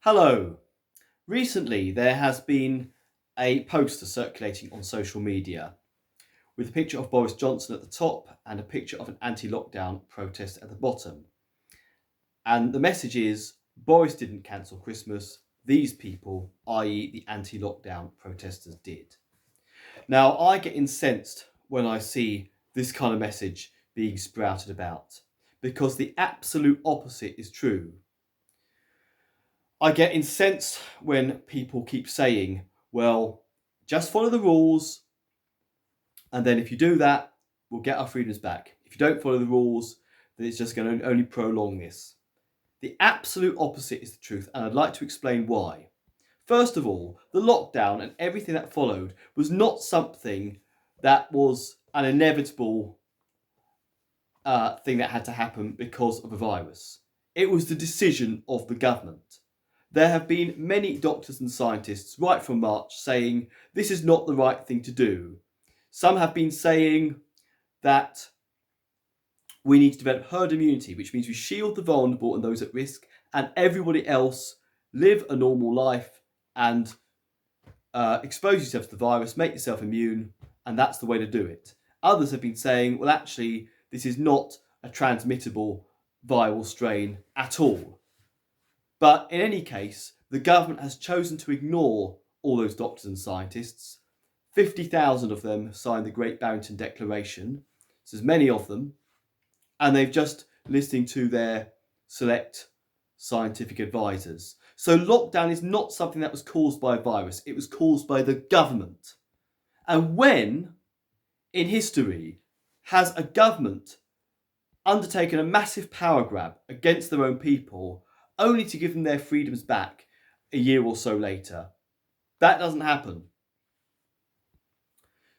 Hello. Recently, there has been a poster circulating on social media with a picture of Boris Johnson at the top and a picture of an anti-lockdown protest at the bottom. And the message is, Boris didn't cancel Christmas, these people, i.e. the anti-lockdown protesters, did. Now, I get incensed when I see this kind of message being sprouted about, because the absolute opposite is true. I get incensed when people keep saying, well, just follow the rules, and then if you do that, we'll get our freedoms back. If you don't follow the rules, then it's just going to only prolong this. The absolute opposite is the truth, and I'd like to explain why. First of all, the lockdown and everything that followed was not something that was an inevitable thing that had to happen because of a virus. It was the decision of the government. There have been many doctors and scientists right from March saying this is not the right thing to do. Some have been saying that we need to develop herd immunity, which means we shield the vulnerable and those at risk, and everybody else live a normal life and expose yourself to the virus, make yourself immune, and that's the way to do it. Others have been saying, well, actually, this is not a transmittable viral strain at all. But in any case, the government has chosen to ignore all those doctors and scientists. 50,000 of them signed the Great Barrington Declaration. So there's many of them. And they've just listening to their select scientific advisors. So lockdown is not something that was caused by a virus. It was caused by the government. And when, in history, has a government undertaken a massive power grab against their own people only to give them their freedoms back a year or so later? That doesn't happen.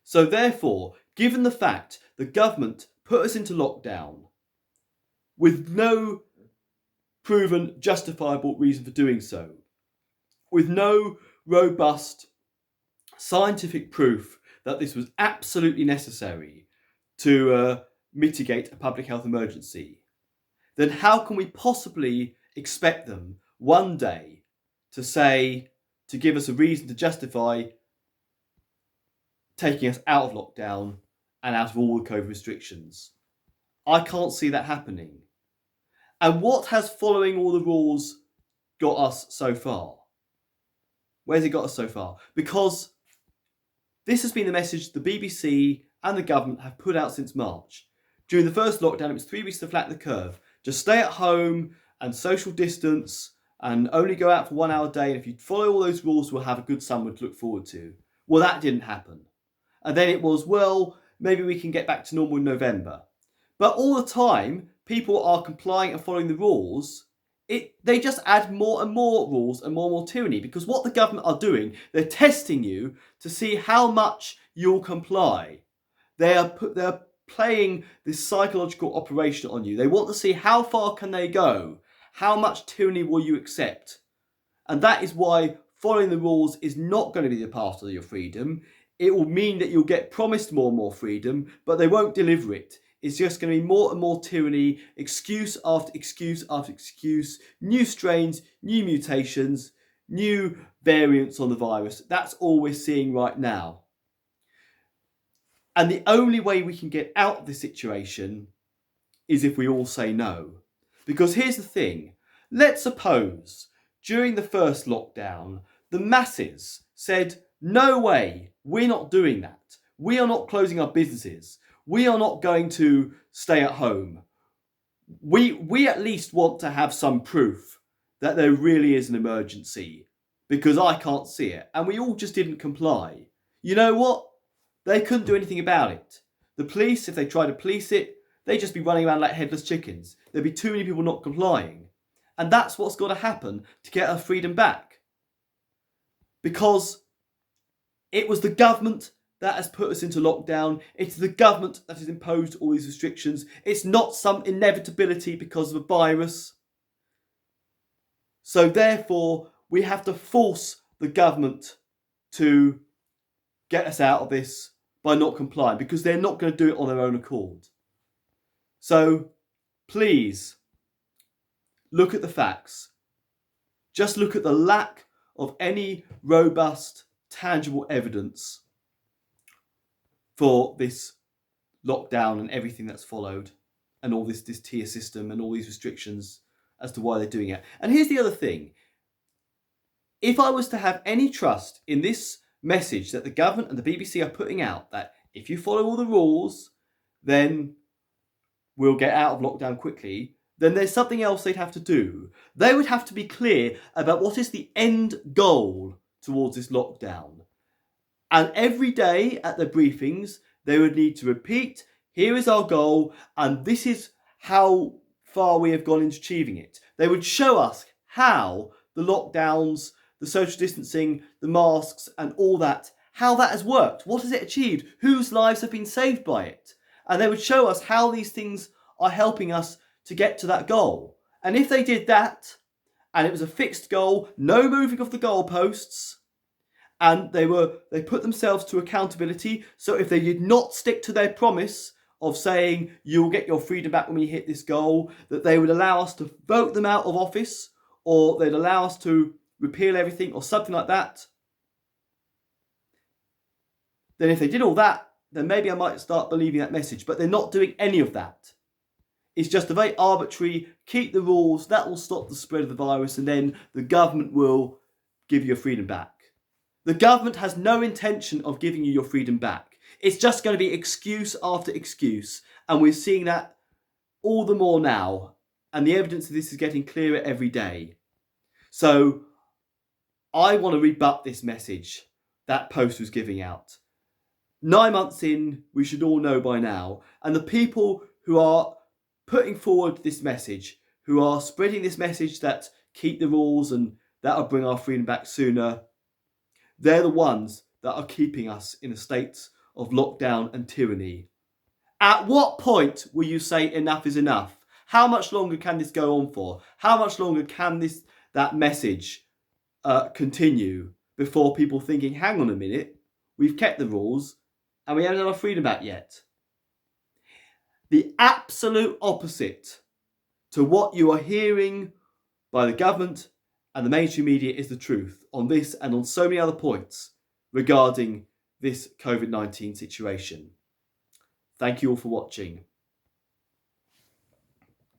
So therefore, given the fact the government put us into lockdown with no proven justifiable reason for doing so, with no robust scientific proof that this was absolutely necessary to mitigate a public health emergency, then how can we possibly expect them one day to give us a reason to justify taking us out of lockdown and out of all the COVID restrictions? I can't see that happening. And what has following all the rules got us so far? Where's it got us so far? Because this has been the message the BBC and the government have put out since March. During the first lockdown, it was 3 weeks to flatten the curve. Just stay at home and social distance and only go out for 1 hour a day. And if you follow all those rules, we'll have a good summer to look forward to. Well, that didn't happen. And then it was, well, maybe we can get back to normal in November. But all the time, people are complying and following the rules. They just add more and more rules and more tyranny, because what the government are doing, they're testing you to see how much you'll comply. They're playing this psychological operation on you. They want to see how far can they go, how much tyranny will you accept. And that is why following the rules is not going to be the path to your freedom. It will mean that you'll get promised more and more freedom, but they won't deliver it. It's just going to be more and more tyranny, excuse after excuse after excuse, new strains, new mutations, new variants on the virus. That's all we're seeing right now. And the only way we can get out of this situation is if we all say no. Because here's the thing. Let's suppose during the first lockdown, the masses said, no way, we're not doing that. We are not closing our businesses. We are not going to stay at home. We at least want to have some proof that there really is an emergency, because I can't see it. And we all just didn't comply. You know what? They couldn't do anything about it. The police, if they tried to police it, they'd just be running around like headless chickens. There'd be too many people not complying. And that's what's got to happen to get our freedom back. Because it was the government that has put us into lockdown. It's the government that has imposed all these restrictions. It's not some inevitability because of a virus. So therefore, we have to force the government to get us out of this by not complying, because they're not going to do it on their own accord. So please look at the facts. Just look at the lack of any robust, tangible evidence for this lockdown and everything that's followed, and all this tier system and all these restrictions as to why they're doing it. And here's the other thing. If I was to have any trust in this message that the government and the BBC are putting out, that if you follow all the rules, then we'll get out of lockdown quickly, then there's something else they'd have to do. They would have to be clear about what is the end goal towards this lockdown. And every day at their briefings, they would need to repeat, here is our goal, and this is how far we have gone into achieving it. They would show us how the lockdowns, the social distancing, the masks, and all that, how that has worked. What has it achieved? Whose lives have been saved by it? And they would show us how these things are helping us to get to that goal. And if they did that, and it was a fixed goal, no moving of the goalposts, and they put themselves to accountability, so if they did not stick to their promise of saying you will get your freedom back when we hit this goal, that they would allow us to vote them out of office, or they'd allow us to repeal everything or something like that, then if they did all that, then maybe I might start believing that message. But they're not doing any of that. It's just a very arbitrary, keep the rules, that will stop the spread of the virus, and then the government will give you your freedom back. The government has no intention of giving you your freedom back. It's just going to be excuse after excuse, and we're seeing that all the more now, and the evidence of this is getting clearer every day. So I want to rebut this message that Post was giving out. 9 months in, we should all know by now, and the people who are putting forward this message, who are spreading this message that keep the rules and that'll bring our freedom back sooner, they're the ones that are keeping us in a state of lockdown and tyranny. At what point will you say enough is enough? How much longer can this go on for? How much longer can that message continue before people thinking, hang on a minute, we've kept the rules and we haven't had our freedom back yet? The absolute opposite to what you are hearing by the government and the mainstream media is the truth on this and on so many other points regarding this COVID-19 situation. Thank you all for watching.